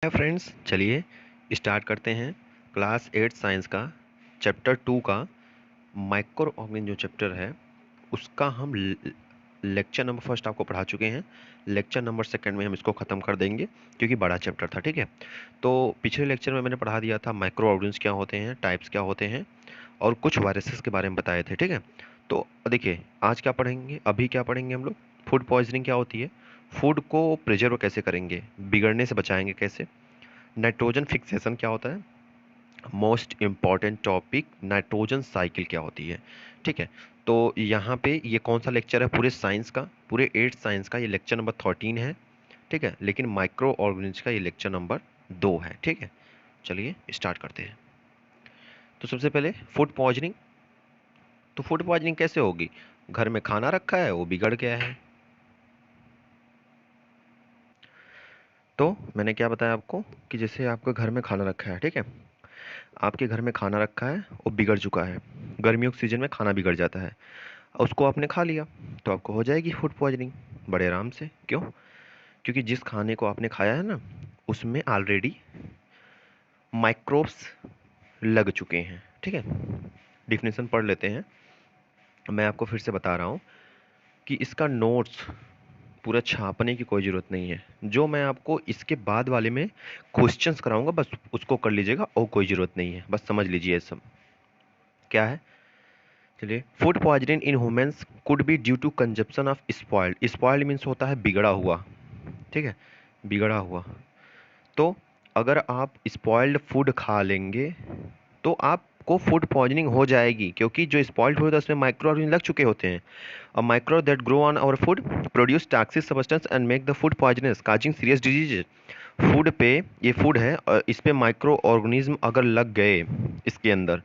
Hi friends, चलिए start करते हैं क्लास 8 साइंस का चैप्टर 2 का माइक्रो ऑर्गेनिज्म जो चैप्टर है उसका हम लेक्चर नंबर फर्स्ट आपको पढ़ा चुके हैं। लेक्चर नंबर सेकंड में हम इसको ख़त्म कर देंगे क्योंकि बड़ा चैप्टर था। ठीक है, तो पिछले लेक्चर में मैंने पढ़ा दिया था माइक्रो ऑर्गेनिज्म क्या होते हैं, टाइप्स क्या होते हैं और कुछ वायरसेस के बारे में बताए थे। ठीक है, तो देखिए आज क्या पढ़ेंगे, अभी क्या पढ़ेंगे हम लोग। फूड पॉइजनिंग क्या होती है, फूड को प्रिजर्व कैसे करेंगे, बिगड़ने से बचाएंगे कैसे, नाइट्रोजन फिक्सेशन क्या होता है, most important topic nitrogen cycle क्या होती है। ठीक है, तो यहाँ पे ये कौन सा लेक्चर है पूरे साइंस का, पूरे 8 साइंस का ये लेक्चर नंबर 13 है। ठीक है, लेकिन माइक्रो ऑर्गेनिज्म का ये लेक्चर नंबर 2 है। ठीक है, चलिए स्टार्ट करते हैं। तो सबसे पहले फूड पॉइजनिंग। तो फूड पॉइजनिंग कैसे होगी, घर में खाना रखा है वो बिगड़ गया है। तो मैंने क्या बताया आपको कि जैसे आपके घर में खाना रखा है, ठीक है, आपके घर में खाना रखा है वो बिगड़ चुका है। गर्मियों के सीजन में खाना बिगड़ जाता है, उसको आपने खा लिया तो आपको हो जाएगी फूड पॉइजनिंग बड़े आराम से। क्यों? क्योंकि जिस खाने को आपने खाया है ना उसमें ऑलरेडी माइक्रोब्स लग चुके हैं। ठीक है, डिफिनेशन पढ़ लेते हैं। मैं आपको फिर से बता रहा हूँ कि इसका नोट्स पूरा छापने की कोई ज़रूरत नहीं है। जो मैं आपको इसके बाद वाले में क्वेश्चंस कराऊंगा बस उसको कर लीजिएगा और कोई ज़रूरत नहीं है, बस समझ लीजिए ये सब क्या है। चलिए, food poisoning in humans could be due to consumption of spoiled. Spoiled means होता है बिगड़ा हुआ। ठीक है, बिगड़ा हुआ। तो अगर आप स्पॉइल्ड फूड खा लेंगे तो आपको फूड पॉइजनिंग हो जाएगी, क्योंकि जो स्पॉइल्ड फूड होता है उसमें माइक्रो ऑर्गेनिज्म लग चुके होते हैं। A micro that grow on our food produce toxic substance and make the food poisonous causing serious disease. Food पे, ये फूड है और इस पे माइक्रो ऑर्गेनिज्म अगर लग गए इसके अंदर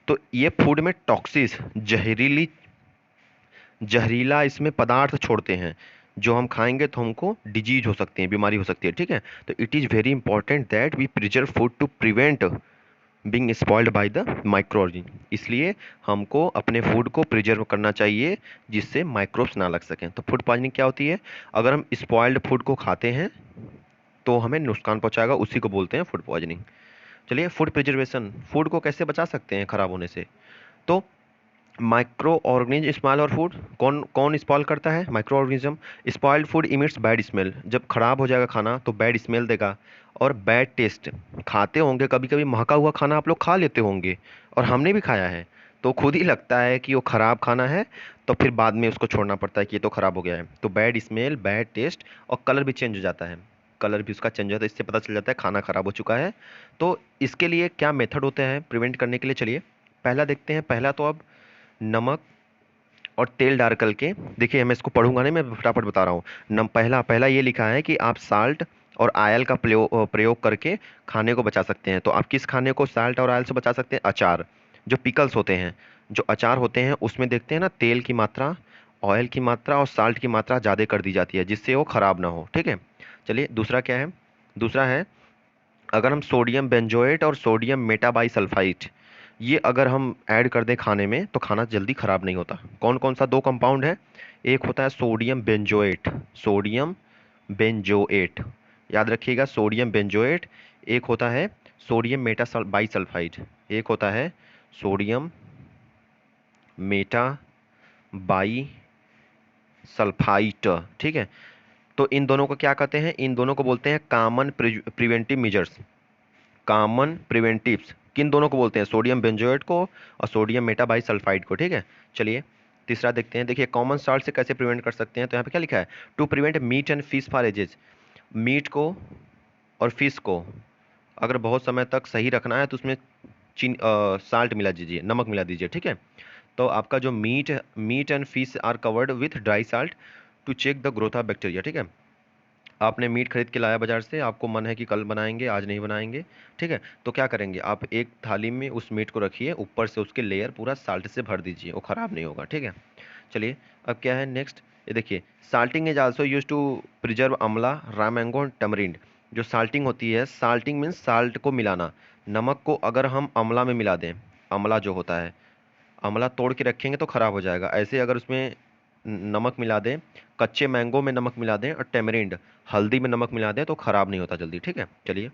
तो ये फूड में टॉक्सिस जहरीला इसमें पदार्थ छोड़ते हैं जो हम खाएंगे तो हमको डिजीज हो सकती है, बीमारी हो सकती है। ठीक है, तो it is very important that we preserve food to prevent being spoiled by the micro organism. इसलिए हमको अपने फूड को प्रिजर्व करना चाहिए जिससे माइक्रोब्स ना लग सकें। तो फूड पॉइजनिंग क्या होती है, अगर हम स्पॉइल्ड फूड को खाते हैं तो हमें नुकसान पहुंचाएगा, उसी को बोलते हैं फूड पॉइजनिंग। चलिए, फूड प्रिजर्वेशन, फूड को कैसे बचा सकते हैं खराब होने से। तो माइक्रो ऑर्गेनिज्म स्पॉइल और फूड, कौन कौन स्पॉइल करता है, micro organism. Spoiled food emits bad smell, जब खराब हो जाएगा खाना तो बैड स्मेल देगा और बैड टेस्ट। खाते होंगे कभी कभी महका हुआ खाना आप लोग खा लेते होंगे और हमने भी खाया है, तो खुद ही लगता है कि वो खराब खाना है, तो फिर बाद में उसको छोड़ना पड़ता है कि ये तो खराब हो गया है। तो बैड स्मेल, बैड टेस्ट और कलर भी चेंज हो जाता है, कलर भी उसका चेंज होता है, इससे पता चल जाता है खाना खराब हो चुका है। तो इसके लिए क्या मेथड होते हैं प्रिवेंट करने के लिए, चलिए पहला देखते हैं। पहला तो अब नमक और तेल डाल करके, देखिए मैं इसको पढ़ूंगा नहीं, मैं फटाफट बता रहा हूँ। नम पहला पहला ये लिखा है कि आप साल्ट और आयल का प्रयोग करके खाने को बचा सकते हैं। तो आप किस खाने को साल्ट और आयल से बचा सकते हैं, अचार, जो पिकल्स होते हैं, जो अचार होते हैं उसमें देखते हैं ना तेल की मात्रा, ऑयल की मात्रा और साल्ट की मात्रा ज़्यादा कर दी जाती है जिससे वो ख़राब ना हो। ठीक है, चलिए दूसरा क्या है। दूसरा है, अगर हम सोडियम बेंजोएट और सोडियम मेटाबाइसल्फाइट ये अगर हम ऐड कर दें खाने में तो खाना जल्दी ख़राब नहीं होता। कौन कौन सा दो कंपाउंड है, एक होता है सोडियम बेंजोएट, सोडियम बेंजोएट, याद रखिएगा सोडियम बेंजोएट। एक होता है सोडियम मेटा बाईसल्फाइड, एक होता है सोडियम मेटा बाई सल्फाइट। ठीक है, तो इन दोनों को क्या कहते हैं, इन दोनों को बोलते हैं कॉमन प्रिवेंटिव मेजर्स। कॉमन प्रिवेंटिव्स किन दोनों को बोलते हैं, सोडियम बेंजोएट को और सोडियम मेटाबाइसल्फाइड को। ठीक है, चलिए तीसरा देखते हैं। देखिए कॉमन साल्ट से कैसे प्रिवेंट कर सकते हैं, तो यहाँ पे क्या लिखा है, to prevent meat and fish for ages. Meat को और फिश को अगर बहुत समय तक सही रखना है तो उसमें साल्ट मिला दीजिए, नमक मिला दीजिए। ठीक है, तो आपका जो meat and fish are covered with dry salt to check the growth of bacteria. ठीक है, आपने मीट खरीद के लाया बाजार से, आपको मन है कि कल बनाएंगे आज नहीं बनाएंगे। ठीक है, तो क्या करेंगे, आप एक थाली में उस मीट को रखिए, ऊपर से उसके लेयर पूरा साल्ट से भर दीजिए, वो ख़राब नहीं होगा। ठीक है, चलिए अब क्या है नेक्स्ट, ये देखिए salting is also use to preserve amla raw mango टमरिंड। जो साल्टिंग होती है, साल्टिंग मीन्स साल्ट को मिलाना, नमक को अगर हम अमला में मिला दें, अमला जो होता है, अमला तोड़ के रखेंगे तो ख़राब हो जाएगा, ऐसे अगर उसमें नमक मिला दें, कच्चे मैंगो में नमक मिला दें और टेमरिंड हल्दी में नमक मिला दें तो ख़राब नहीं होता जल्दी, ठीक है। चलिए,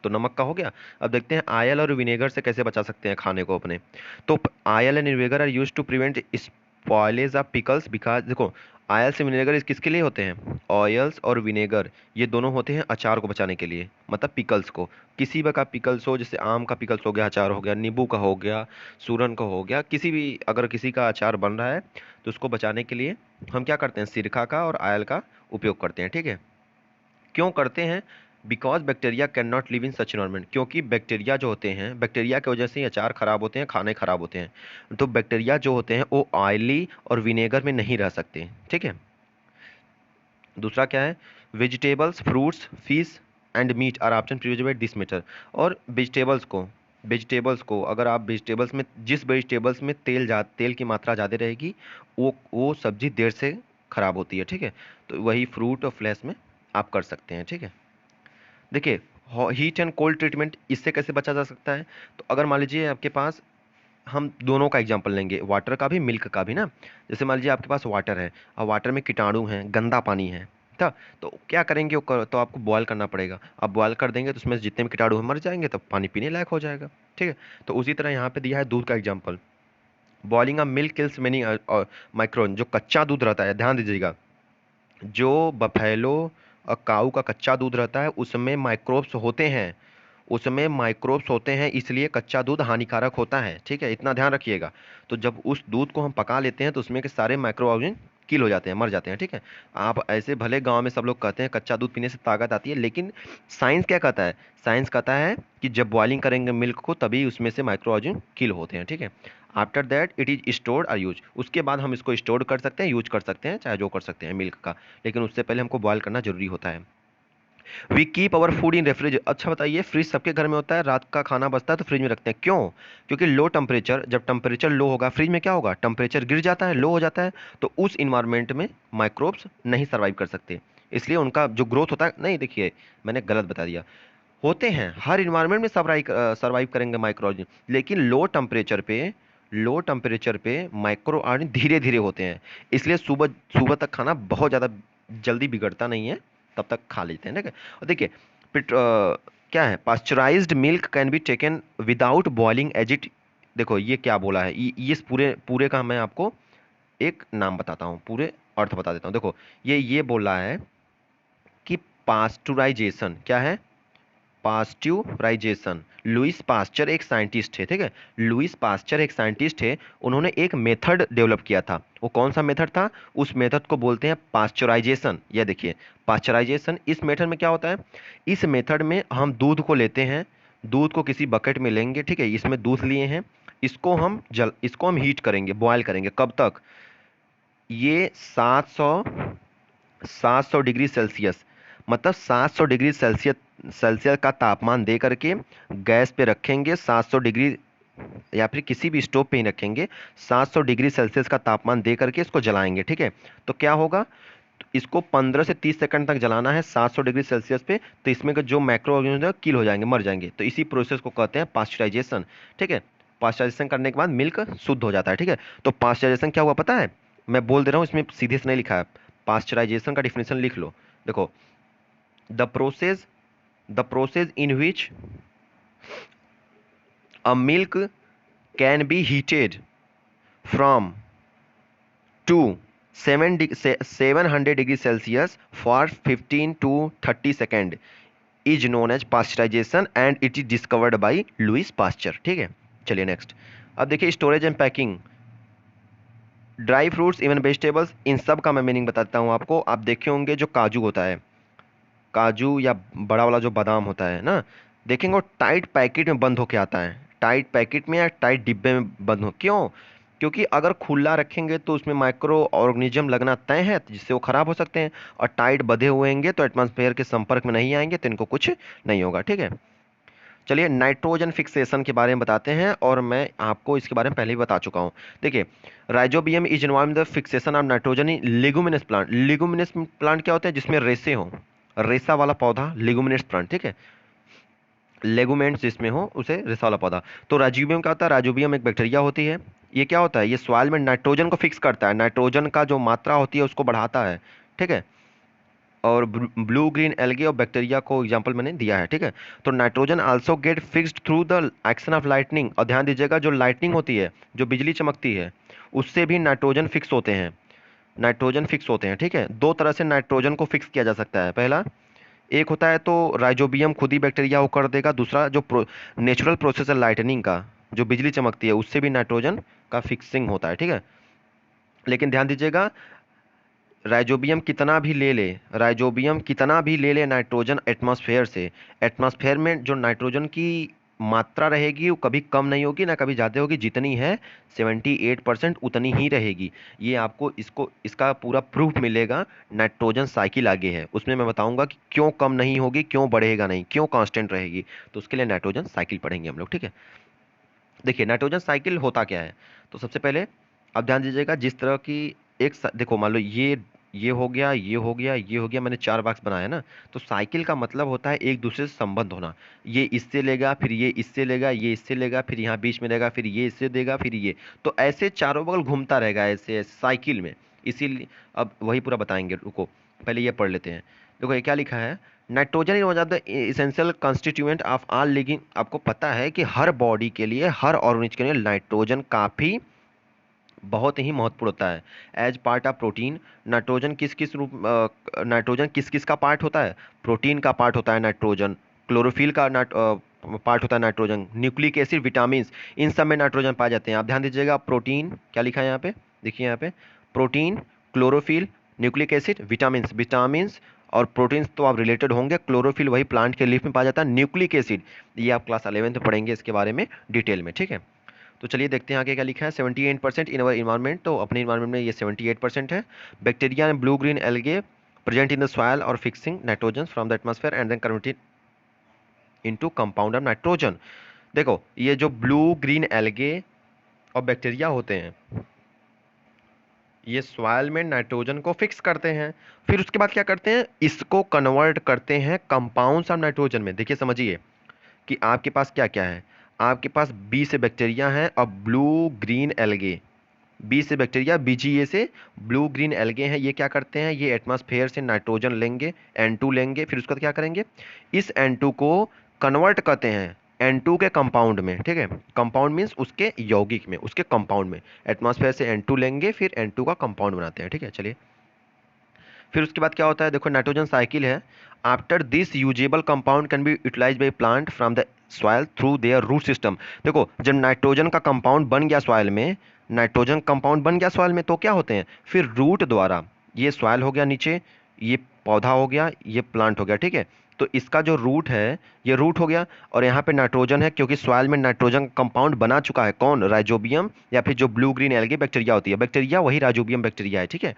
तो नमक का हो गया। अब देखते हैं आयल और विनेगर से कैसे बचा सकते हैं खाने को अपने। तो oil and vinegar are used to prevent spoilage of pickles, because देखो आयल से विनेगर इस किसके लिए होते हैं, ऑयल्स और विनेगर ये दोनों होते हैं अचार को बचाने के लिए, मतलब पिकल्स को। किसी भी का पिकल्स हो, जैसे आम का पिकल्स हो गया, अचार हो गया, नींबू का हो गया, सूरन का हो गया, किसी भी अगर किसी का अचार बन रहा है तो उसको बचाने के लिए हम क्या करते हैं, सिरका का और आयल का उपयोग करते हैं, ठीक है। क्यों करते हैं, because bacteria can not live in such environment, क्योंकि बैक्टीरिया जो होते हैं, बैक्टीरिया की वजह से ही अचार खराब होते हैं, खाने खराब होते हैं। तो बैक्टीरिया जो होते हैं वो ऑयली और विनेगर में नहीं रह सकते, ठीक है। दूसरा क्या है, vegetables, fruits, fish and meat are option preserved this method. और वेजिटेबल्स को अगर आप वेजिटेबल्स में, जिस वेजिटेबल्स में तेल की मात्रा ज़्यादा रहेगी वो सब्जी देर से खराब होती है, ठीक है। तो वही फ्रूट और फ्लैश में आप कर सकते हैं, ठीक है। देखिए, हीट एंड कोल्ड ट्रीटमेंट, इससे कैसे बचा जा सकता है। तो अगर मान लीजिए आपके पास, हम दोनों का एग्जांपल लेंगे, वाटर का भी मिल्क का भी ना। जैसे मान लीजिए आपके पास वाटर है और वाटर में कीटाणु हैं, गंदा पानी है, था। तो क्या करेंगे, तो आपको बॉयल करना पड़ेगा। आप बॉयल कर देंगे तो उसमें से जितने भी कीटाणु हैं मर जाएंगे, तब पानी पीने लायक हो जाएगा, ठीक है। तो उसी तरह यहाँ पे दिया है दूध का example. Boiling a milk kills many micron, जो कच्चा दूध रहता है, ध्यान दीजिएगा, जो बफेलो और काऊ का कच्चा दूध रहता है उसमें माइक्रोब्स होते हैं, उसमें माइक्रोब्स होते हैं, इसलिए कच्चा दूध हानिकारक होता है, ठीक है, इतना ध्यान रखिएगा। तो जब उस दूध को हम पका लेते हैं तो उसमें के सारे माइक्रो ऑर्गेनिज्म किल हो जाते हैं, मर जाते हैं, ठीक है। आप ऐसे भले गांव में सब लोग कहते हैं कच्चा दूध पीने से ताकत आती है, लेकिन साइंस क्या कहता है, साइंस कहता है कि जब बॉइलिंग करेंगे मिल्क को तभी उसमें से माइक्रो ऑर्गेनिज्म किल होते हैं, ठीक है। After that it is stored और यूज, उसके बाद हम इसको स्टोर कर सकते हैं, यूज कर सकते हैं, चाहे जो कर सकते हैं मिल्क का, लेकिन उससे पहले हमको बॉयल करना जरूरी होता है। We keep our food in refrigerator, अच्छा बताइए, फ्रिज सबके घर में होता है, रात का खाना बचता है तो फ्रिज में रखते हैं, क्यों। क्योंकि लो टेम्परेचर, जब टेम्परेचर लो होगा फ्रिज में क्या होगा, टेम्परेचर गिर जाता है, लो हो जाता है, तो उस इन्वायरमेंट में माइक्रोब्स नहीं सर्वाइव कर सकते, इसलिए उनका जो ग्रोथ होता है, नहीं देखिए मैंने गलत बता दिया, होते हैं हर इन्वायरमेंट में सर्वाइव करेंगे माइक्रो, लेकिन लो टेम्परेचर पे माइक्रो ऑर्गेनिज्म धीरे धीरे होते हैं, इसलिए सुबह सुबह तक खाना बहुत ज़्यादा जल्दी बिगड़ता नहीं है, तब तक खा लेते हैं, ठीक है। और देखिए क्या है, pasteurised milk can be taken without boiling as it, देखो ये क्या बोला है, ये इस पूरे पूरे का मैं आपको एक नाम बताता हूँ, पूरे अर्थ बता देता हूँ। देखो ये बोल रहा है कि पास्चुराइजेशन क्या है, पास्चुराइजेशन, लुइस पास्चर एक साइंटिस्ट थे, ठीक है। लुइस पास्चर एक साइंटिस्ट थे, उन्होंने एक मेथड डेवलप किया था, वो कौन सा मेथड था, उस मेथड को बोलते हैं पास्चराइजेशन। यह देखिए पास्चराइजेशन, इस मेथड में क्या होता है, इस मेथड में हम दूध को लेते हैं, दूध को किसी बकेट में लेंगे, ठीक है, इसमें दूध लिए हैं, इसको हम हीट करेंगे, बॉयल करेंगे, कब तक, ये 700 डिग्री सेल्सियस, मतलब 700 डिग्री सेल्सियस का तापमान दे करके गैस पे रखेंगे, 700 डिग्री, या फिर किसी भी स्टोव पे ही रखेंगे, 700 डिग्री सेल्सियस का तापमान दे करके इसको जलाएंगे, ठीक है। तो क्या होगा, तो इसको 15 से 30 सेकंड तक जलाना है 700 डिग्री सेल्सियस पे, तो इसमें के जो माइक्रो ऑर्गेनिज्म किल हो जाएंगे, मर जाएंगे, तो इसी प्रोसेस को कहते हैं पास्चराइजेशन, ठीक है। पास्चराइजेशन करने के बाद मिल्क शुद्ध हो जाता है, ठीक है। तो पास्चराइजेशन क्या हुआ पता है, मैं बोल दे रहा हूँ, इसमें सीधे से नहीं लिखा है, पास्चराइजेशन का डिफिनेशन लिख लो। देखो, the process the process in which a milk can be heated from to 700 degree Celsius for 15 to 30 second is known as pasteurization and it is discovered by Louis Pasteur, ठीक है। चलिए next, अब देखिए storage and packing, dry fruits even vegetables, इन सब का मैं meaning बताता हूँ आपको। आप देखे होंगे जो काजू होता है, काजू या बड़ा वाला जो बादाम होता है ना, देखेंगे वो टाइट पैकेट में बंद होके आता है, टाइट पैकेट में या टाइट डिब्बे में बंद हो, क्यों, क्योंकि अगर खुला रखेंगे तो उसमें माइक्रो ऑर्गेनिज्म लगना तय है, जिससे वो खराब हो सकते हैं, और टाइट बंधे हुए होंगे तो एटमॉस्फेयर के संपर्क में नहीं आएंगे तो इनको कुछ नहीं होगा, ठीक है। चलिए नाइट्रोजन फिक्सेशन के बारे में बताते हैं, और मैं आपको इसके बारे में पहले ही बता चुका हूँ। देखिए, rhizobium is involved in the fixation of nitrogen in leguminous plant, leguminous plant क्या होते हैं, जिसमें रेसे हों, रेसा वाला पौधा लिगुमिनस प्लांट, ठीक है, लेगुमेंट्स जिसमें हो उसे रेसा वाला पौधा। तो राइजोबियम क्या होता है, राइजोबियम एक बैक्टीरिया होती है, ये क्या होता है, ये सॉइल में नाइट्रोजन को फिक्स करता है, नाइट्रोजन का जो मात्रा होती है उसको बढ़ाता है, ठीक है। और ब्लू ग्रीन एल्गे और बैक्टीरिया को एग्जांपल मैंने दिया है, ठीक है। तो nitrogen also get fixed through the action of lightning, और ध्यान दीजिएगा जो लाइटनिंग होती है, जो बिजली चमकती है, उससे भी नाइट्रोजन फिक्स होते हैं, नाइट्रोजन फिक्स होते हैं, ठीक है। दो तरह से नाइट्रोजन को फिक्स किया जा सकता है। पहला, एक होता है तो राइजोबियम खुद ही बैक्टीरिया को कर देगा, दूसरा जो नेचुरल प्रोसेस है लाइटनिंग का, जो बिजली चमकती है, उससे भी नाइट्रोजन का फिक्सिंग होता है, ठीक है। लेकिन ध्यान दीजिएगा, राइजोबियम कितना भी ले ले नाइट्रोजन एटमॉस्फेयर से, एटमॉस्फेयर में जो नाइट्रोजन की मात्रा रहेगी वो कभी कम नहीं होगी ना कभी ज़्यादा होगी, जितनी है 78% उतनी ही रहेगी। ये आपको इसका पूरा प्रूफ मिलेगा, नाइट्रोजन साइकिल आगे है, उसमें मैं बताऊंगा कि क्यों कम नहीं होगी, क्यों बढ़ेगा नहीं, क्यों कांस्टेंट रहेगी। तो उसके लिए नाइट्रोजन साइकिल पढ़ेंगे हम लोग, ठीक है। देखिए नाइट्रोजन साइकिल होता क्या है। तो सबसे पहले अब ध्यान दीजिएगा, जिस तरह की देखो मान लो ये हो गया, ये हो गया, ये हो गया, मैंने चार बॉक्स बनाया ना। तो साइकिल का मतलब होता है एक दूसरे से संबंध होना। ये इससे लेगा, फिर ये इससे लेगा, ये इससे लेगा, फिर यहाँ बीच में लेगा, फिर ये इससे देगा, फिर ये, तो ऐसे चारों बगल घूमता रहेगा ऐसे साइकिल में। इसीलिए अब वही पूरा बताएंगे, रुको पहले ये पढ़ लेते हैं। देखो ये क्या लिखा है, nitrogen is one of the essential constituent of all living. आपको पता है कि हर बॉडी के लिए, हर ऑर्गेनिज के लिए नाइट्रोजन काफ़ी बहुत ही महत्वपूर्ण होता है। As part of protein, nitrogen किस किस का पार्ट होता है, प्रोटीन का पार्ट होता है नाइट्रोजन, क्लोरोफिल का पार्ट होता है नाइट्रोजन, न्यूक्लिक एसिड, विटामिन, इन सब में नाइट्रोजन पाए जाते हैं। आप ध्यान दीजिएगा, प्रोटीन क्या लिखा है यहाँ पे, देखिए यहाँ पे, protein, chlorophyll, nucleic acid, vitamin और प्रोटीन्स तो आप रिलेटेड होंगे। क्लोरोफिल वही प्लांट के लीफ में पाया जाता है, न्यूक्लिक एसिड ये आप क्लास 11th में पढ़ेंगे इसके बारे में डिटेल में, ठीक है। तो चलिए देखते हैं आगे क्या लिखा है। 78% इन अवर इन्वायरमेंट, तो अपने इन्वायरमेंट में ये 78% है। Bacteria and blue green algae present in the soil और fixing nitrogen from the atmosphere and then converted into compound of nitrogen. देखो ये जो ब्लू ग्रीन एल्गे और बैक्टीरिया होते हैं, ये सॉइल में नाइट्रोजन को फिक्स करते हैं, फिर उसके बाद क्या करते हैं, इसको कन्वर्ट करते हैं कंपाउंड्स ऑफ नाइट्रोजन में। देखिए समझिए कि आपके पास क्या क्या है, आपके पास बी से बैक्टीरिया है और ब्लू ग्रीन एल्गे, बी से बैक्टीरिया, बीजीए से ब्लू ग्रीन एल्गे हैं। ये क्या करते हैं, ये एटमॉस्फेयर से नाइट्रोजन लेंगे, N2 लेंगे, फिर उसके बाद क्या करेंगे, इस N2 को कन्वर्ट करते हैं N2 के कंपाउंड में, ठीक है। कंपाउंड मीन्स उसके यौगिक में, उसके कंपाउंड में, एटमॉस्फेयर से N2 लेंगे, फिर N2 का कंपाउंड बनाते हैं, ठीक है। चलिए फिर उसके बाद क्या होता है, देखो नाइट्रोजन साइकिल है। After this usable compound can be utilize by plant from the soil through their root system. देखो जब नाइट्रोजन का कंपाउंड बन गया सॉइल में, नाइट्रोजन कंपाउंड बन गया सॉइल में, तो क्या होते हैं, फिर रूट द्वारा, ये सॉइल हो गया नीचे, ये पौधा हो गया, ये प्लांट हो गया, ठीक है। तो इसका जो रूट है, ये रूट हो गया, और यहाँ पे नाइट्रोजन है क्योंकि सॉइल में नाइट्रोजन कंपाउंड बना चुका है। कौन, राइजोबियम या फिर जो ब्लू ग्रीन एल्गे बैक्टीरिया होती है, बैक्टीरिया वही राइजोबियम बैक्टीरिया है, ठीक है।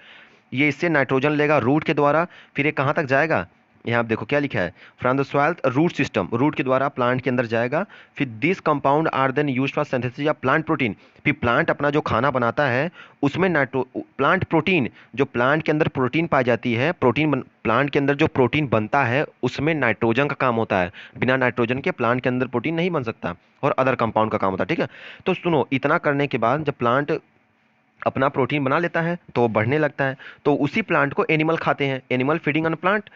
ये इससे नाइट्रोजन लेगा रूट के द्वारा, फिर ये कहाँ तक जाएगा, यहाँ आप देखो क्या लिखा है, from the soil root system, root के द्वारा प्लांट के अंदर जाएगा। फिर this compound are then used for synthesis of plant protein. फिर प्लांट अपना जो खाना बनाता है उसमें प्लांट प्रोटीन, जो प्लांट के अंदर प्रोटीन पाई जाती है, प्लांट के अंदर जो प्रोटीन बनता है उसमें नाइट्रोजन का काम होता है। बिना नाइट्रोजन के प्लांट के अंदर प्रोटीन नहीं बन सकता, और अदर कंपाउंड का काम होता है, ठीक है। तो सुनो, इतना करने के बाद जब प्लांट अपना प्रोटीन बना लेता है तो वो बढ़ने लगता है, तो उसी प्लांट को एनिमल खाते हैं, animal feeding on plant.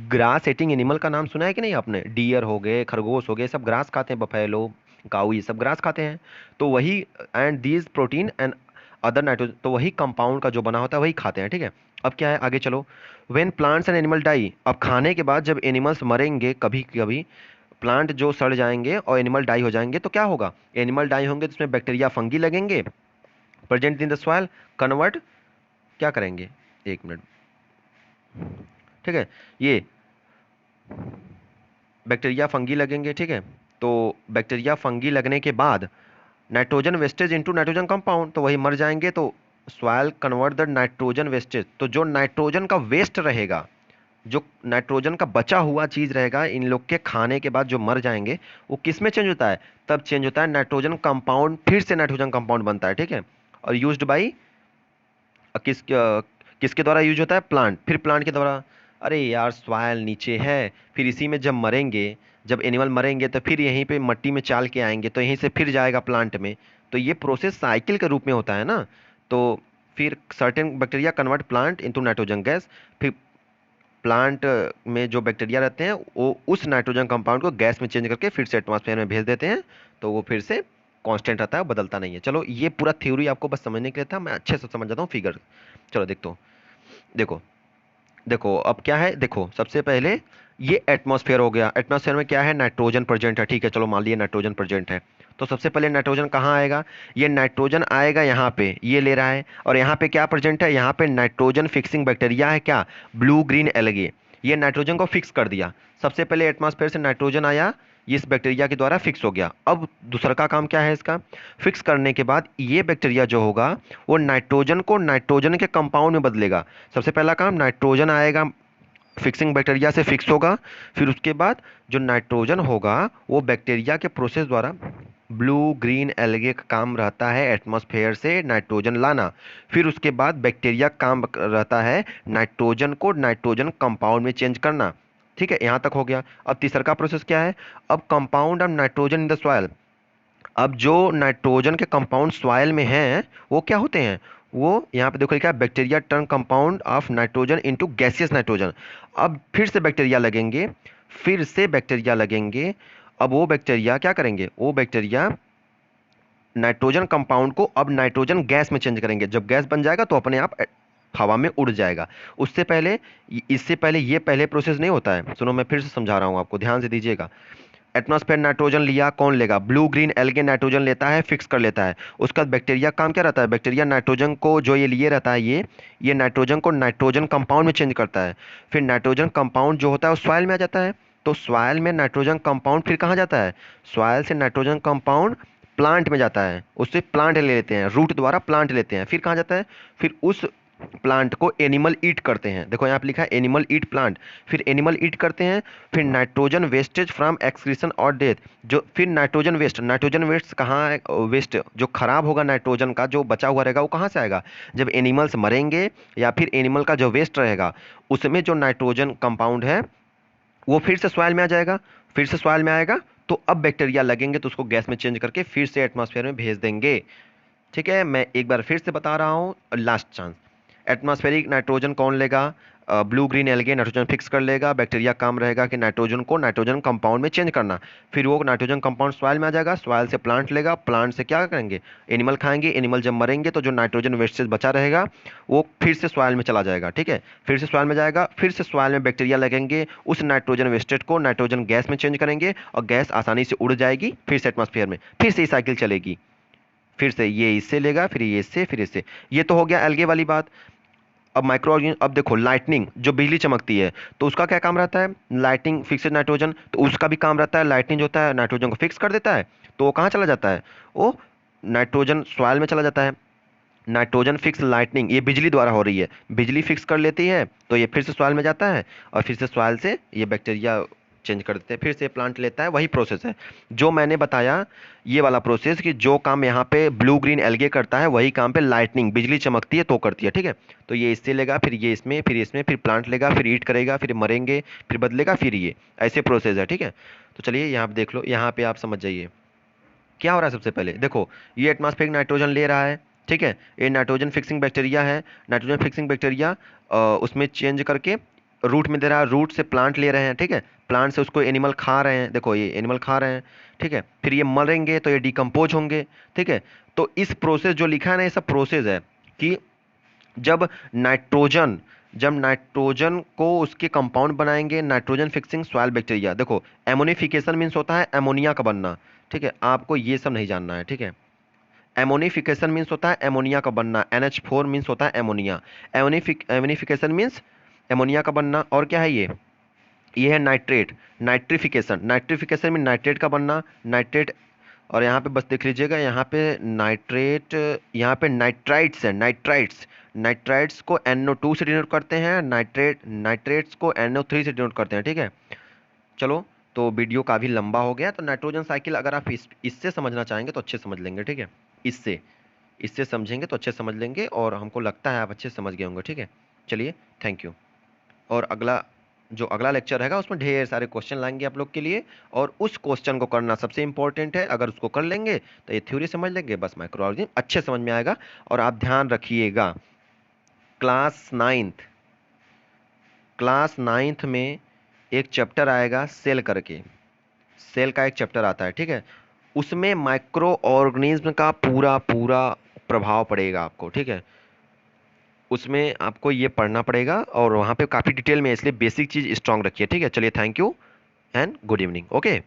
Grass eating animal का नाम सुना है कि नहीं आपने, डियर हो गए, खरगोश हो गए, सब ग्रास खाते हैं, बफेलो, काऊ, ये सब ग्रास खाते हैं। तो वही, and these protein and other nitrogen, तो वही कंपाउंड का जो बना होता है वही खाते हैं, ठीक है। अब क्या है आगे चलो, when plants and animal die, अब खाने के बाद जब एनिमल्स मरेंगे, कभी कभी प्लांट जो सड़ जाएंगे और एनिमल डाई हो जाएंगे, तो क्या होगा, एनिमल डाई होंगे तो उसमें बैक्टीरिया फंगी लगेंगे, present in the soil, convert क्या करेंगे, एक मिनट, ठीक है, ये बैक्टीरिया फंगी लगेंगे, ठीक है। तो बैक्टीरिया फंगी लगने के बाद nitrogen wastage into nitrogen compound, तो वही मर जाएंगे, तो soil convert the nitrogen wastage, तो जो नाइट्रोजन का वेस्ट रहेगा, जो नाइट्रोजन का बचा हुआ चीज रहेगा इन लोग के खाने के बाद जो मर जाएंगे, वो किस में चेंज होता है, तब चेंज होता है नाइट्रोजन कंपाउंड, फिर से नाइट्रोजन कंपाउंड बनता है, ठीक है। और यूज्ड बाई किस किसके द्वारा यूज होता है, प्लांट, फिर प्लांट के द्वारा अरे यार सॉइल नीचे है, फिर इसी में जब मरेंगे, जब एनिमल मरेंगे तो फिर यहीं पे मट्टी में चाल के आएंगे, तो यहीं से फिर जाएगा प्लांट में। तो ये प्रोसेस साइकिल के रूप में होता है ना। तो फिर certain bacteria convert plant into nitrogen gas. फिर प्लांट में जो बैक्टीरिया रहते हैं वो उस नाइट्रोजन कंपाउंड को गैस में चेंज करके फिर से एटमॉस्फेयर में भेज देते हैं। तो वो फिर से कांस्टेंट रहता है, बदलता नहीं है। चलो ये पूरा थ्योरी आपको बस समझने के लिए था, मैं अच्छे से समझ जाता हूँ फिगर। चलो देखो, देखो देखो अब क्या है। देखो सबसे पहले ये एटमॉस्फेयर हो गया। एटमॉस्फेयर में क्या है, नाइट्रोजन प्रेजेंट है, ठीक है। चलो मान लिया नाइट्रोजन प्रेजेंट है। तो सबसे पहले नाइट्रोजन कहाँ आएगा, ये नाइट्रोजन आएगा यहाँ पे, ये ले रहा है। और यहाँ पे क्या प्रेजेंट है, यहाँ पे नाइट्रोजन फिक्सिंग बैक्टीरिया है, क्या, ब्लू ग्रीन एल्गे। ये नाइट्रोजन को फिक्स कर दिया। सबसे पहले एटमॉस्फेयर से नाइट्रोजन आया, ये इस बैक्टीरिया के द्वारा फिक्स हो गया। अब दूसरा का काम क्या है इसका, फिक्स करने के बाद ये बैक्टीरिया जो होगा वो नाइट्रोजन को नाइट्रोजन के कंपाउंड में बदलेगा। सबसे पहला काम, नाइट्रोजन आएगा, फिक्सिंग बैक्टीरिया से फिक्स होगा। फिर उसके बाद जो नाइट्रोजन होगा वो बैक्टीरिया के प्रोसेस द्वारा, ब्लू ग्रीन एल्गे का काम रहता है एटमॉस्फेयर से नाइट्रोजन लाना। फिर उसके बाद बैक्टीरिया काम रहता है नाइट्रोजन को नाइट्रोजन कंपाउंड में चेंज करना। ठीक है, यहाँ तक हो गया। अब तीसरा का प्रोसेस क्या है, अब compound of nitrogen in the soil. अब जो नाइट्रोजन के कंपाउंड सॉइल में हैं वो क्या होते हैं, वो यहाँ पे देखो लिखा है bacteria turn compound of nitrogen into gaseous nitrogen. अब फिर से बैक्टीरिया लगेंगे, फिर से बैक्टीरिया लगेंगे। अब वो बैक्टीरिया क्या करेंगे, वो बैक्टीरिया नाइट्रोजन कंपाउंड को अब नाइट्रोजन गैस में चेंज करेंगे। जब गैस बन जाएगा तो अपने आप हवा में उड़ जाएगा। उससे पहले, इससे पहले ये पहले प्रोसेस नहीं होता है। सुनो मैं फिर से समझा रहा हूँ आपको, ध्यान से दीजिएगा। एटमॉस्फेयर नाइट्रोजन लिया, कौन लेगा, ब्लू ग्रीन एल्गे नाइट्रोजन लेता है, फिक्स कर लेता है। उसका बैक्टीरिया काम क्या रहता है, बैक्टीरिया नाइट्रोजन को जो ये लिए रहता है, ये नाइट्रोजन को नाइट्रोजन कंपाउंड में चेंज करता है। फिर नाइट्रोजन कंपाउंड जो होता है वो सॉइल में आ जाता है। तो सॉइल में नाइट्रोजन कंपाउंड फिर कहाँ जाता है, सॉइल से नाइट्रोजन कंपाउंड प्लांट में जाता है, उससे प्लांट ले लेते हैं, रूट द्वारा प्लांट लेते हैं। फिर कहाँ जाता है, फिर उस प्लांट को एनिमल ईट करते हैं। देखो यहाँ पे लिखा है एनिमल ईट प्लांट। फिर एनिमल ईट करते हैं, फिर नाइट्रोजन वेस्टेज फ्रॉम एक्सक्रीशन और डेथ, जो फिर नाइट्रोजन वेस्ट कहाँ है, वेस्ट जो खराब होगा नाइट्रोजन का जो बचा हुआ रहेगा वो कहाँ से आएगा, जब एनिमल्स मरेंगे या फिर एनिमल का जो वेस्ट रहेगा उसमें जो नाइट्रोजन कंपाउंड है वो फिर से सॉइल में आ जाएगा। फिर से सॉइल में आएगा तो अब बैक्टीरिया लगेंगे तो उसको गैस में चेंज करके फिर से एटमॉस्फेयर में भेज देंगे। ठीक है, मैं एक बार फिर से बता रहा हूँ, लास्ट चांस। एटमॉस्फेरिक नाइट्रोजन कौन लेगा, blue green algae nitrogen fix कर लेगा। बैक्टीरिया काम रहेगा कि नाइट्रोजन को नाइट्रोजन कंपाउंड में चेंज करना। फिर वो नाइट्रोजन कंपाउंड सॉइल में आ जाएगा, सॉइल से प्लांट लेगा, प्लांट से क्या करेंगे, एनिमल खाएंगे। एनिमल जब मरेंगे तो जो नाइट्रोजन वेस्टेज बचा रहेगा वो फिर से सॉइल में चला जाएगा। ठीक है, फिर से सॉइल में जाएगा, फिर से सॉइल में बैक्टीरिया लगेंगे, उस नाइट्रोजन वेस्टेज को नाइट्रोजन गैस में चेंज करेंगे और गैस आसानी से उड़ जाएगी फिर से एटमॉस्फेयर में। फिर से ये साइकिल चलेगी, फिर से ये इससे लेगा, फिर ये इससे, फिर इससे। ये तो हो गया एल्गे वाली बात। अब माइक्रो ऑर्गेनिज्म, अब देखो लाइटनिंग जो बिजली चमकती है तो उसका क्या काम रहता है, लाइटिंग फिक्सेड नाइट्रोजन, तो उसका भी काम रहता है लाइटनिंग जो होता है नाइट्रोजन को फिक्स कर देता है। तो वो कहाँ चला जाता है, वो नाइट्रोजन सॉइल में चला जाता है। नाइट्रोजन फिक्स लाइटनिंग ये बिजली द्वारा हो रही है, बिजली फिक्स कर लेती है तो ये फिर से सॉइल में जाता है और फिर से सॉइल से ये बैक्टीरिया चेंज कर देते हैं, फिर से प्लांट लेता है। वही प्रोसेस है जो मैंने बताया, ये वाला प्रोसेस कि जो काम यहाँ पे ब्लू ग्रीन एल्गे करता है वही काम पे लाइटनिंग बिजली चमकती है तो करती है। ठीक है, तो ये इससे लेगा, फिर ये इसमें, फिर इसमें, फिर प्लांट लेगा, फिर ईट करेगा, फिर मरेंगे, फिर बदलेगा, फिर ये ऐसे प्रोसेस है। ठीक है, तो चलिए यहाँ पे देख लो, यहाँ पे आप समझ जाइए क्या हो रहा है। सबसे पहले देखो, ये एटमॉस्फेरिक नाइट्रोजन ले रहा है, ठीक है, ये नाइट्रोजन फिक्सिंग बैक्टीरिया है। नाइट्रोजन फिक्सिंग बैक्टीरिया उसमें चेंज करके रूट में दे रहा है, रूट से प्लांट ले रहे हैं। ठीक है, प्लांट से उसको एनिमल खा रहे हैं, देखो ये एनिमल खा रहे हैं। ठीक है, फिर ये मरेंगे तो ये डिकम्पोज होंगे। ठीक है, तो इस प्रोसेस जो लिखा है ना, ये सब प्रोसेस है कि जब नाइट्रोजन जब नाइट्रोजन को उसके कंपाउंड बनाएंगे, नाइट्रोजन फिक्सिंग सॉइल बैक्टीरिया। देखो एमोनिफिकेशन मीन्स होता है एमोनिया का बनना। ठीक है, आपको ये सब नहीं जानना है। ठीक है, एमोनिफिकेशन मीन्स होता है एमोनिया का बनना, NH4 मीन्स होता है एमोनिया। एमोनिफिकेशन मीन्स एमोनिया का बनना। और क्या है ये है नाइट्रेट, नाइट्रिफिकेशन। नाइट्रिफिकेशन में नाइट्रेट का बनना, नाइट्रेट। और यहाँ पे बस देख लीजिएगा, यहाँ पे नाइट्रेट, यहाँ पे नाइट्राइट्स है, नाइट्राइट्स। नाइट्राइट्स को NO2 से डिनोट करते हैं, नाइट्रेट्स को NO3 से डिनोट करते हैं। ठीक है, चलो तो वीडियो काफ़ी लंबा हो गया। तो नाइट्रोजन साइकिल अगर आप इससे समझना चाहेंगे तो अच्छे समझ लेंगे। ठीक है, इससे इससे समझेंगे तो अच्छे समझ लेंगे और हमको लगता है आप अच्छे समझ गए होंगे। ठीक है, चलिए, थैंक यू। और जो अगला लेक्चर रहेगा उसमें ढेर सारे क्वेश्चन लाएंगे आप लोग के लिए, और उस क्वेश्चन को करना सबसे इंपॉर्टेंट है। अगर उसको कर लेंगे तो ये थ्योरी समझ लेंगे, बस माइक्रो ऑर्गेनिज्म अच्छे समझ में आएगा। और आप ध्यान रखिएगा, क्लास नाइन्थ क्लास नाइन्थ में एक चैप्टर आएगा सेल करके, सेल का एक चैप्टर आता है, ठीक है। उसमें माइक्रो ऑर्गेनिज्म का पूरा पूरा प्रभाव पड़ेगा आपको, ठीक है। उसमें आपको ये पढ़ना पड़ेगा और वहाँ पे काफ़ी डिटेल में, इसलिए बेसिक चीज़ स्ट्रांग रखिए, ठीक है। चलिए, thank you and good evening, okay.